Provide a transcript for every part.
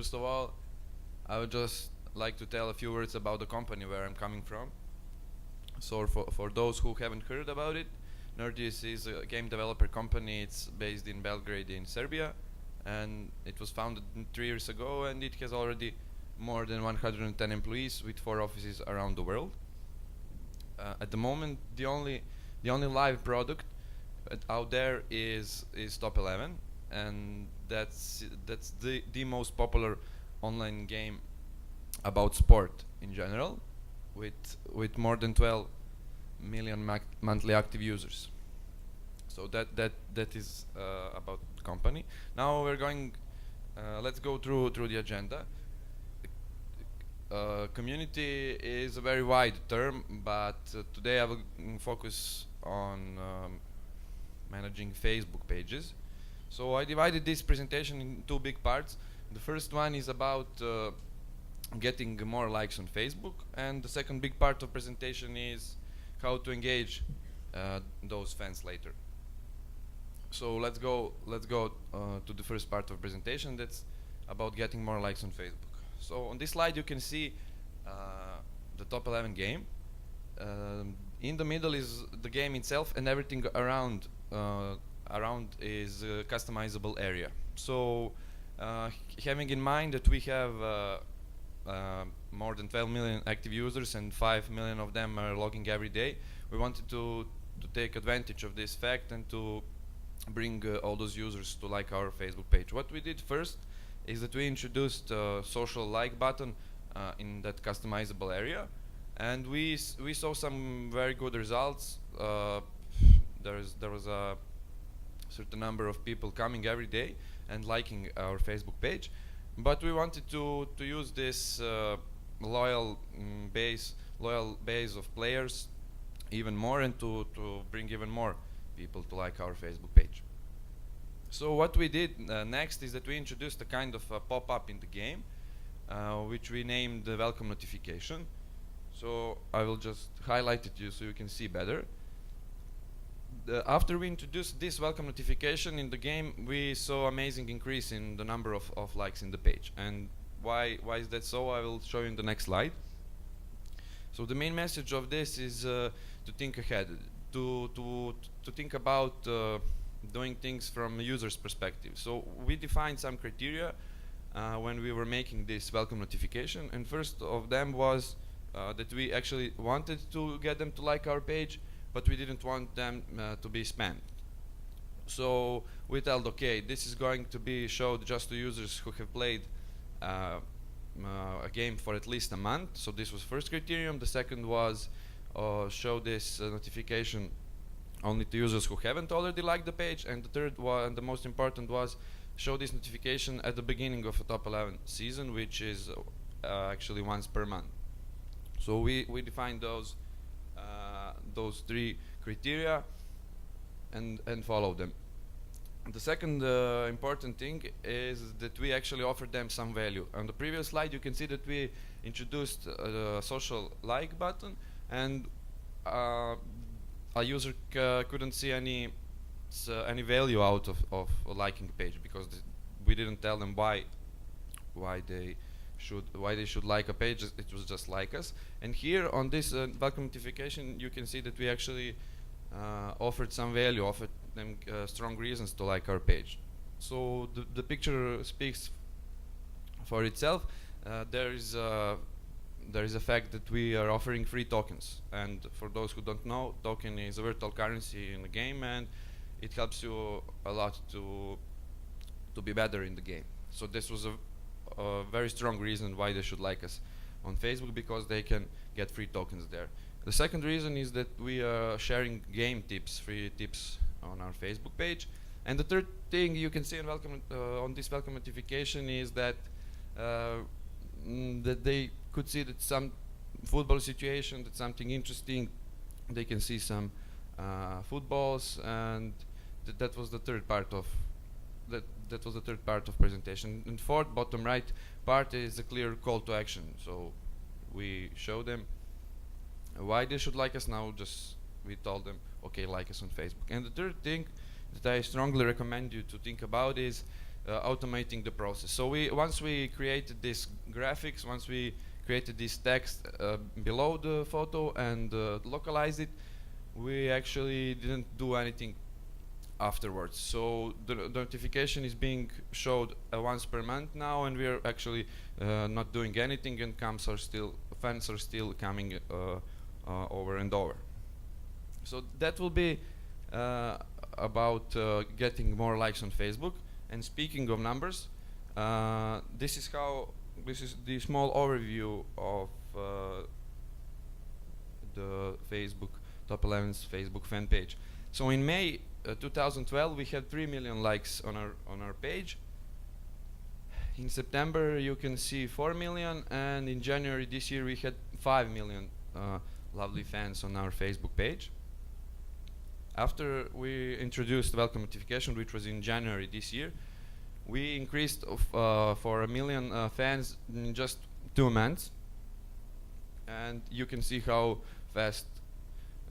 First of all, I would just like to tell a few words about the company where I'm coming from. So for those who haven't heard about it, Nordeus is a game developer company. It's based in Belgrade in Serbia, and it was founded 3 years ago, and it has already more than 110 employees with 4 offices around the world. At the moment, the only live product out there is Top 11, and that's the most popular online game about sport in general, with more than 12 million monthly active users. So that is about the company. Now we're going. Let's go through the agenda. Community is a very wide term, but today I will focus on managing Facebook pages. So I divided this presentation in 2 big parts. The first one is about getting more likes on Facebook, and the second big part of presentation is how to engage those fans later. So let's go to the first part of presentation. That's about getting more likes on Facebook. So on this slide you can see the Top 11 game. In the middle is the game itself, and everything around is a customizable area. So having in mind that we have more than 12 million active users and 5 million of them are logging every day, we wanted to take advantage of this fact and to bring all those users to like our Facebook page. What we did first is that we introduced a social like button in that customizable area, and we saw some very good results. There was a certain number of people coming every day and liking our Facebook page, but we wanted to use this loyal base of players even more, and to bring even more people to like our Facebook page. So what we did next is that we introduced a kind of a pop-up in the game, which we named the welcome notification. So I will just highlight it to you so you can see better. After we introduced this welcome notification in the game, we saw amazing increase in the number of likes in the page. And why is that so? I will show you in the next slide. So the main message of this is to think ahead, to think about doing things from a user's perspective. So we defined some criteria when we were making this welcome notification, and first of them was that we actually wanted to get them to like our page, but we didn't want them to be spammed. So we told, okay, this is going to be showed just to users who have played a game for at least a month. So this was first criterion. The second was show this notification only to users who haven't already liked the page, and the third one, and the most important, was show this notification at the beginning of a Top 11 season, which is actually once per month. So we defined those 3 criteria and followed them. The second important thing is that we actually offered them some value. On the previous slide you can see that we introduced a social like button, and a user couldn't see any value out of liking the page, because we didn't tell them why they should like a page. It was just like us. And here on this welcome notification you can see that we actually offered some value, offered them strong reasons to like our page. So the picture speaks for itself. There is a fact that we are offering free tokens, and for those who don't know, token is a virtual currency in the game, and it helps you a lot to be better in the game. So this was a very strong reason why they should like us on Facebook, because they can get free tokens there. The second reason is that we are sharing game tips, free tips on our Facebook page. And the third thing you can see on this welcome notification is that that they could see that some football situation, that something interesting, they can see some footballs, and that was the third part of that was the third part of presentation. And fourth, bottom right part, is a clear call to action. So we show them why they should like us. Now just we told them, okay, like us on Facebook. And the third thing that I strongly recommend you to think about is automating the process. So once we created this graphics, once we created this text below the photo and localized it, we actually didn't do anything afterwards. So the notification is being showed once per month now, and we are actually not doing anything, and fans are still coming over and over. So that will be about getting more likes on Facebook. And speaking of numbers, this is the small overview of the Facebook Top 11's Facebook fan page. So in May 2012 we had 3 million likes on our page. In September you can see 4 million, and in January this year we had 5 million lovely fans on our Facebook page. After we introduced welcome notification, which was in January this year, we increased for 1 million fans in just 2 months, and you can see how fast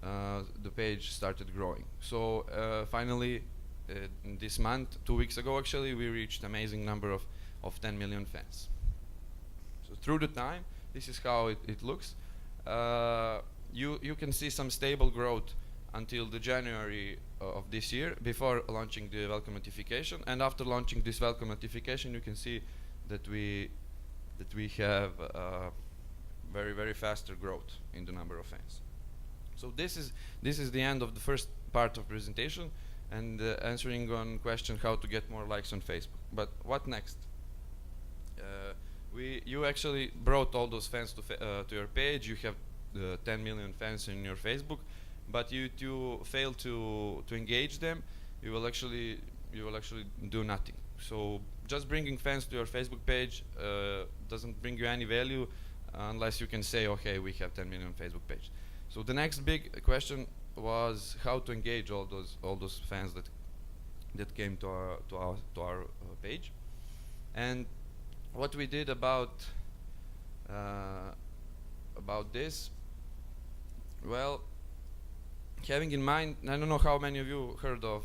the page started growing. So finally, this month, 2 weeks ago actually, we reached amazing number of 10 million fans. So through the time, this is how it looks. You can see some stable growth until the January of this year, before launching the welcome notification. And after launching this welcome notification, you can see that we have very, very faster growth in the number of fans. So this is the end of the first part of presentation, and answering on question how to get more likes on Facebook. But what next? You actually brought all those fans to your page. You have 10 million fans in your Facebook, but you fail to engage them. You will actually do nothing. So just bringing fans to your Facebook page doesn't bring you any value unless you can say, okay, we have 10 million Facebook page. So the next big question was how to engage all those fans that came to our page. And what we did about this, well, having in mind, I don't know how many of you heard of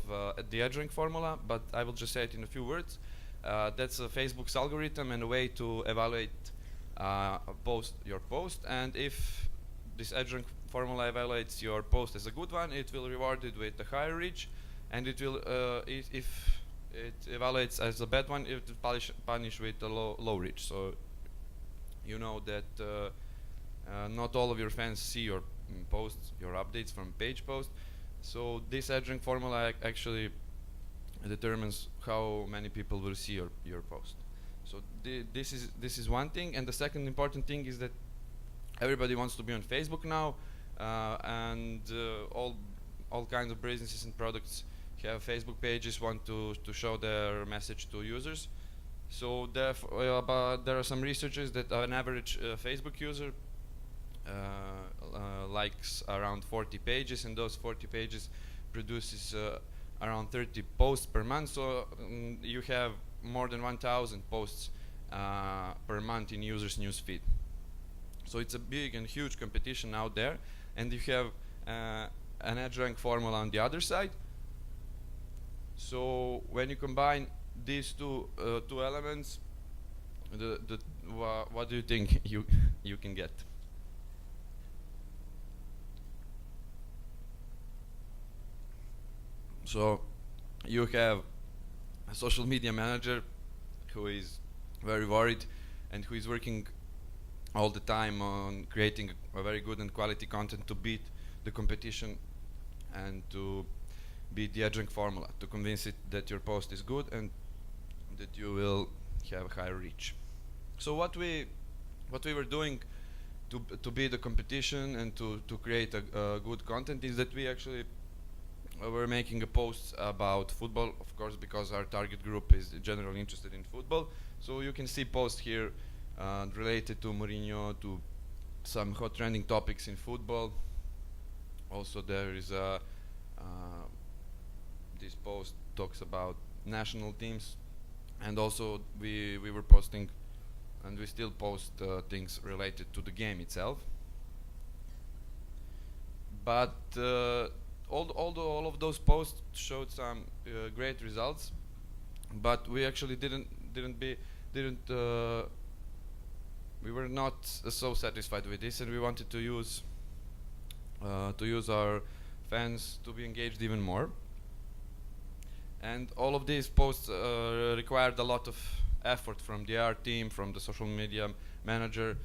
the edge rank formula, but I will just say it in a few words. That's Facebook's algorithm and a way to evaluate your post, and if this edge rank formula evaluates your post as a good one, it will reward it with a higher reach, and it will if it evaluates as a bad one, it will punish with a low reach. So you know that not all of your fans see your posts, your updates from page post. So this edge rank formula actually determines how many people will see your post. So this is one thing, and the second important thing is that everybody wants to be on Facebook now, and all kinds of businesses and products have Facebook pages, want to show their message to users. So therefore, there are some researchers that an average Facebook user likes around 40 pages, and those 40 pages produces around 30 posts per month. So you have more than 1,000 posts per month in users' newsfeed. So it's a big and huge competition out there, and you have an edge rank formula on the other side. So when you combine these two elements, what do you think you can get? So you have a social media manager who is very worried and who is working all the time on creating a very good and quality content to beat the competition and to beat the edge rank formula, to convince it that your post is good and that you will have higher reach. So what we were doing to beat the competition and to create a good content is that we actually were making a post about football, of course, because our target group is generally interested in football. So you can see posts here related to Mourinho, to some hot trending topics in football. Also there is this post talks about national teams, and also we were posting, and we still post things related to the game itself. But all of those posts showed some great results. but we actually we were not so satisfied with this, and we wanted to use our fans to be engaged even more. And all of these posts required a lot of effort from the art team, from the social media manager,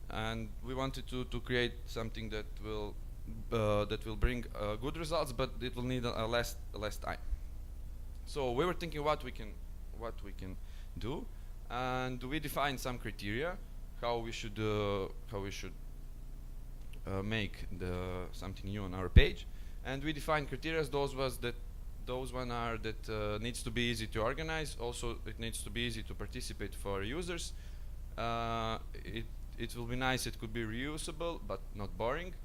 and we wanted to create something that will bring good results, but it will need less time. So we were thinking what we can do, and we defined some criteria how we should make something new on our page, and we defined criteria. Those one are that needs to be easy to organize. Also, it needs to be easy to participate for users. It will be nice. It could be reusable, but not boring.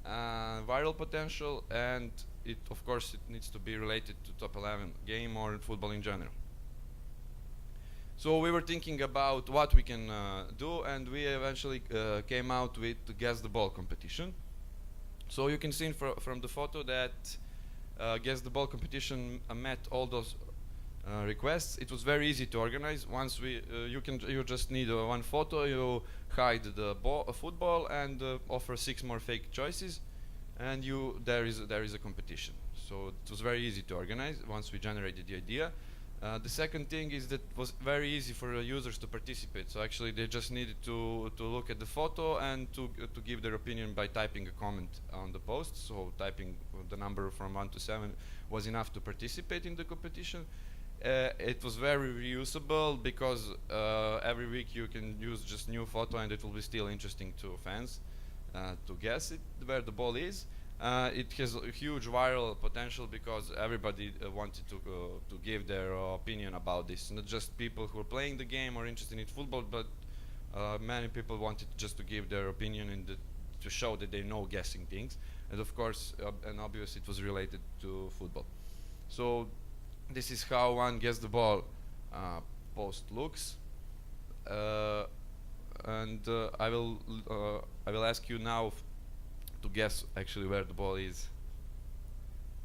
Viral potential, and of course it needs to be related to top 11 game or football in general. So we were thinking about what we can do, and we eventually came out with the Guess the Ball competition. So you can see from the photo that Guess the Ball competition met all those requests. It was very easy to organize. Once you just need one photo, you hide the football, and offer 6 more fake choices, and there is a competition. So it was very easy to organize once we generated the idea. The second thing is that it was very easy for users to participate. So actually they just needed to look at the photo and to give their opinion by typing a comment on the post. So typing the number from 1 to 7 was enough to participate in the competition. It was very reusable because every week you can use just new photo, and it will be still interesting to fans to guess where the ball is. It has a huge viral potential because everybody wanted to give their opinion about this. Not just people who are playing the game or interested in football, but many people wanted just to give their opinion and to show that they know guessing things. And of course, and obviously it was related to football. So this is how one Guess the Ball post looks. And I will ask you now to guess actually where the ball is.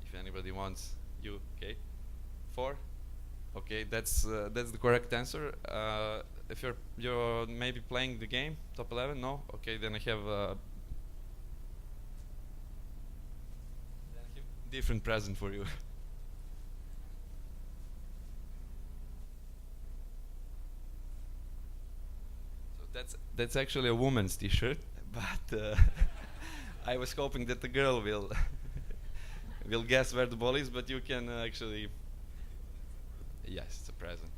If anybody wants, okay? 4. Okay, that's the correct answer. If you're maybe playing the game, top 11, no? Okay, then I have a different present for you. So that's actually a woman's T-shirt, but I was hoping that the girl will guess where the ball is, but you can actually. Yes, it's a present.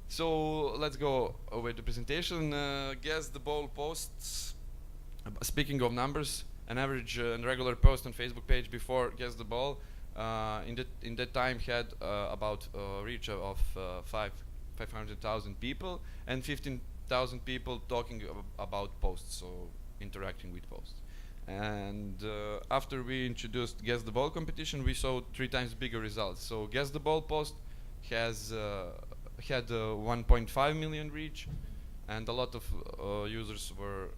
So let's go with the presentation. Guess the Ball posts. Speaking of numbers, an average and regular post on Facebook page before Guess the Ball in that time had about reach of 500,000 people and 15,000 people talking about posts, so interacting with posts. And after we introduced Guess the Ball competition, we saw 3 times bigger results. So Guess the Ball post has had 1.5 million reach, and a lot of users were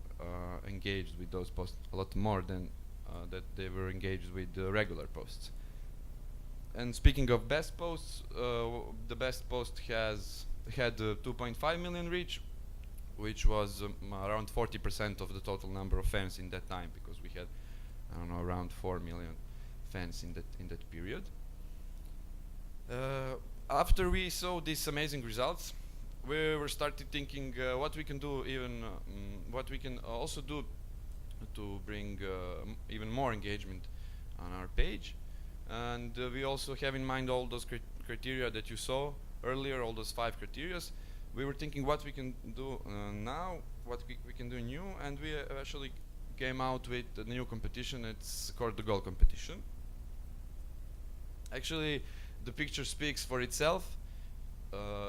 engaged with those posts, a lot more than that they were engaged with the regular posts. And speaking of best posts, the best post had 2.5 million reach, which was around 40% of the total number of fans in that time, because we had, I don't know, around 4 million fans in that period. After we saw these amazing results, we were started thinking what we can do, what we can also do to bring even more engagement on our page. And we also have in mind all those criteria that you saw earlier, all those 5 criteria. We were thinking what we can do now, what we can do new, and we actually came out with a new competition. It's called the Goal Competition. Actually, the picture speaks for itself.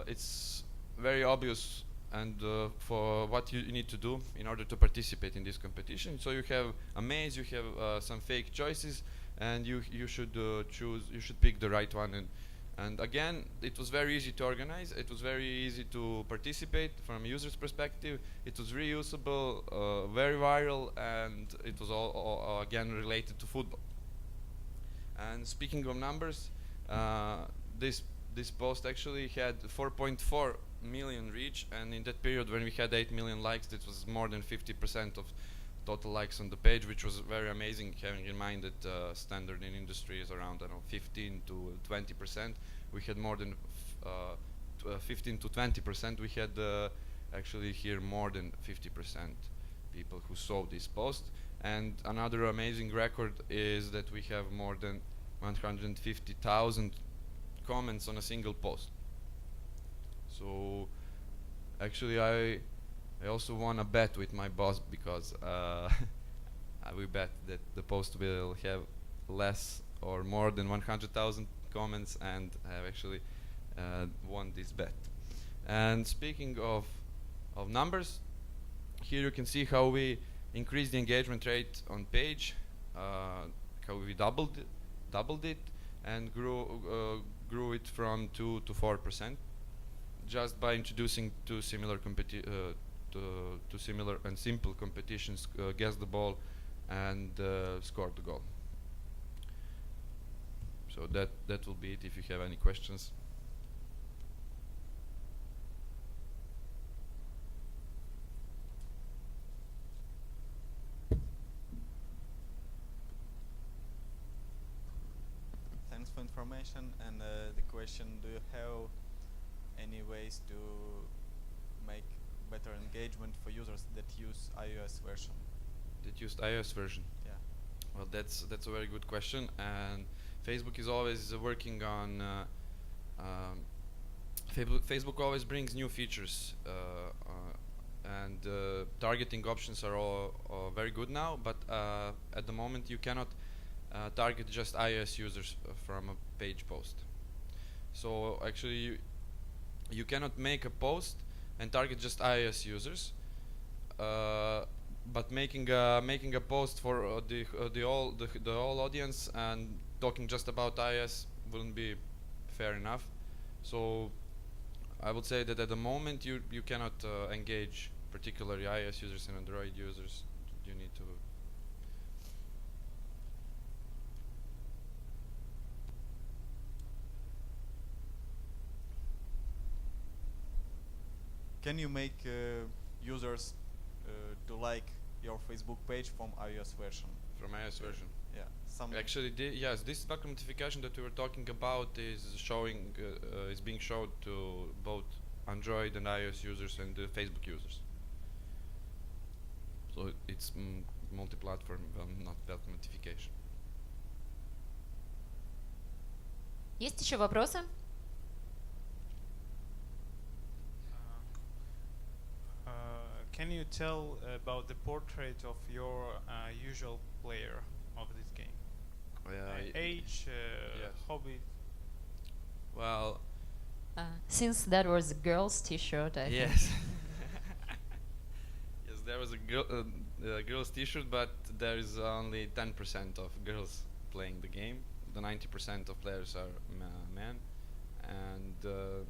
It's very obvious, and for what you need to do in order to participate in this competition. So you have a maze, you have some fake choices, and you should pick the right one. And again, it was very easy to organize. It was very easy to participate from a user's perspective. It was reusable, very viral, and it was all again related to football. And speaking of numbers, this this post actually had 4.4 million reach, and in that period when we had 8 million likes, it was more than 50% of total likes on the page, which was very amazing, having in mind that standard in industry is around, I don't know, 15 to 20%. We had more than 15 to 20%. We had actually here more than 50% people who saw this post. And another amazing record is that we have more than 150,000 comments on a single post. So actually I also won a bet with my boss, because we bet that the post will have less or more than 100,000 comments, and I have actually won this bet. And speaking of numbers, here you can see how we increased the engagement rate on page, how we doubled it and grew it from 2 to 4%, just by introducing two similar and simple competitions: guess the ball and score the goal. So that will be it. If you have any questions. Thanks for information. And the question: do you have any ways to make better engagement for users that use iOS version? That used iOS version? Yeah. Well, that's a very good question, and Facebook is always working on. Facebook always brings new features, and targeting options are all very good now. But at the moment, you cannot target just iOS users from a page post. So actually, you cannot make a post and target just iOS users. But making a post for the whole audience and talking just about iOS wouldn't be fair enough. So I would say that at the moment you cannot engage particularly iOS users and Android users. You need to. Can you make users to like your Facebook page from iOS version? From iOS version? Yeah. Actually, yes, this bug notification that we were talking about is showing, is being showed to both Android and iOS users and Facebook users. So it's multi-platform, not bug notification. Есть еще вопросы? Can you tell about the portrait of your usual player of this game? Age, yes. hobby? Well, Since that was a girl's t-shirt, I think. yes. Yes, there was a girl's t-shirt, but there is only 10% of girls playing the game. The 90% of players are men, and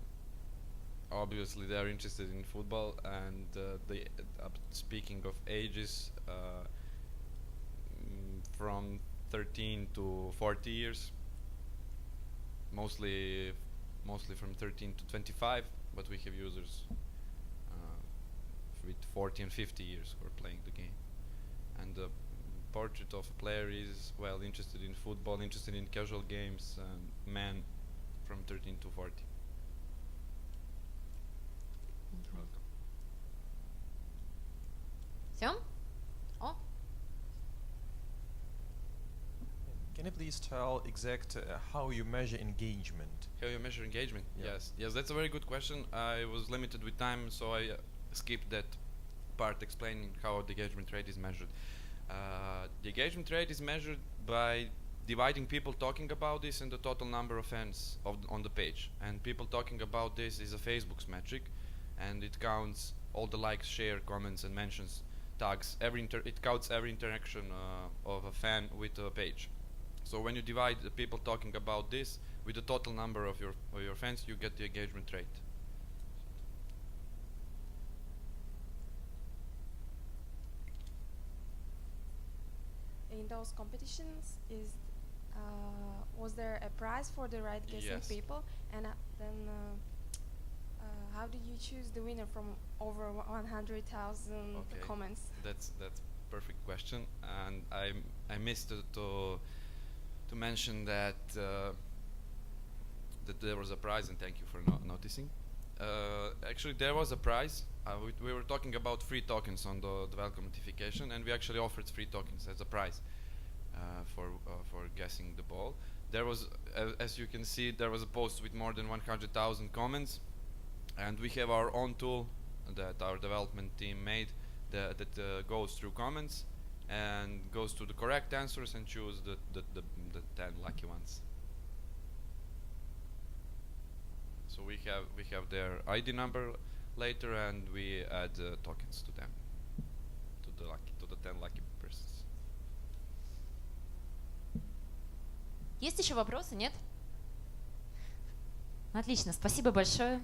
obviously they are interested in football. And speaking of ages, from 13 to 40 years, mostly from 13 to 25, but we have users with 40 and 50 years who are playing the game. And the portrait of a player is, well, interested in football, interested in casual games, and man from 13 to 40. You're welcome. Все? О, Can you please tell exact how you measure engagement? How you measure engagement? Yeah. Yes, that's a very good question. I was limited with time, so I skipped that part explaining how the engagement rate is measured. The engagement rate is measured by dividing people talking about this and the total number of fans on the page. And people talking about this is a Facebook's metric, and it counts all the likes, share, comments, and mentions, tags. It counts every interaction of a fan with a page. So when you divide the people talking about this with the total number of your fans, you get the engagement rate. In those competitions, is Was there a prize for the right guessing Yes. people? And then how did you choose the winner from over 100,000 Okay. comments? That's perfect question, and I missed to mention that that there was a prize, and thank you for noticing. Actually, there was a prize. We were talking about free tokens on the welcome notification, and we actually offered free tokens as a prize for guessing the ball. There was, as you can see, there was a post with more than 100,000 comments, and we have our own tool that our development team made that goes through comments and goes to the correct answers and choose the 10 lucky ones. So we have their ID number later, and we add tokens to them, to the 10 lucky persons. Есть еще вопросы? Нет? Отлично, спасибо большое.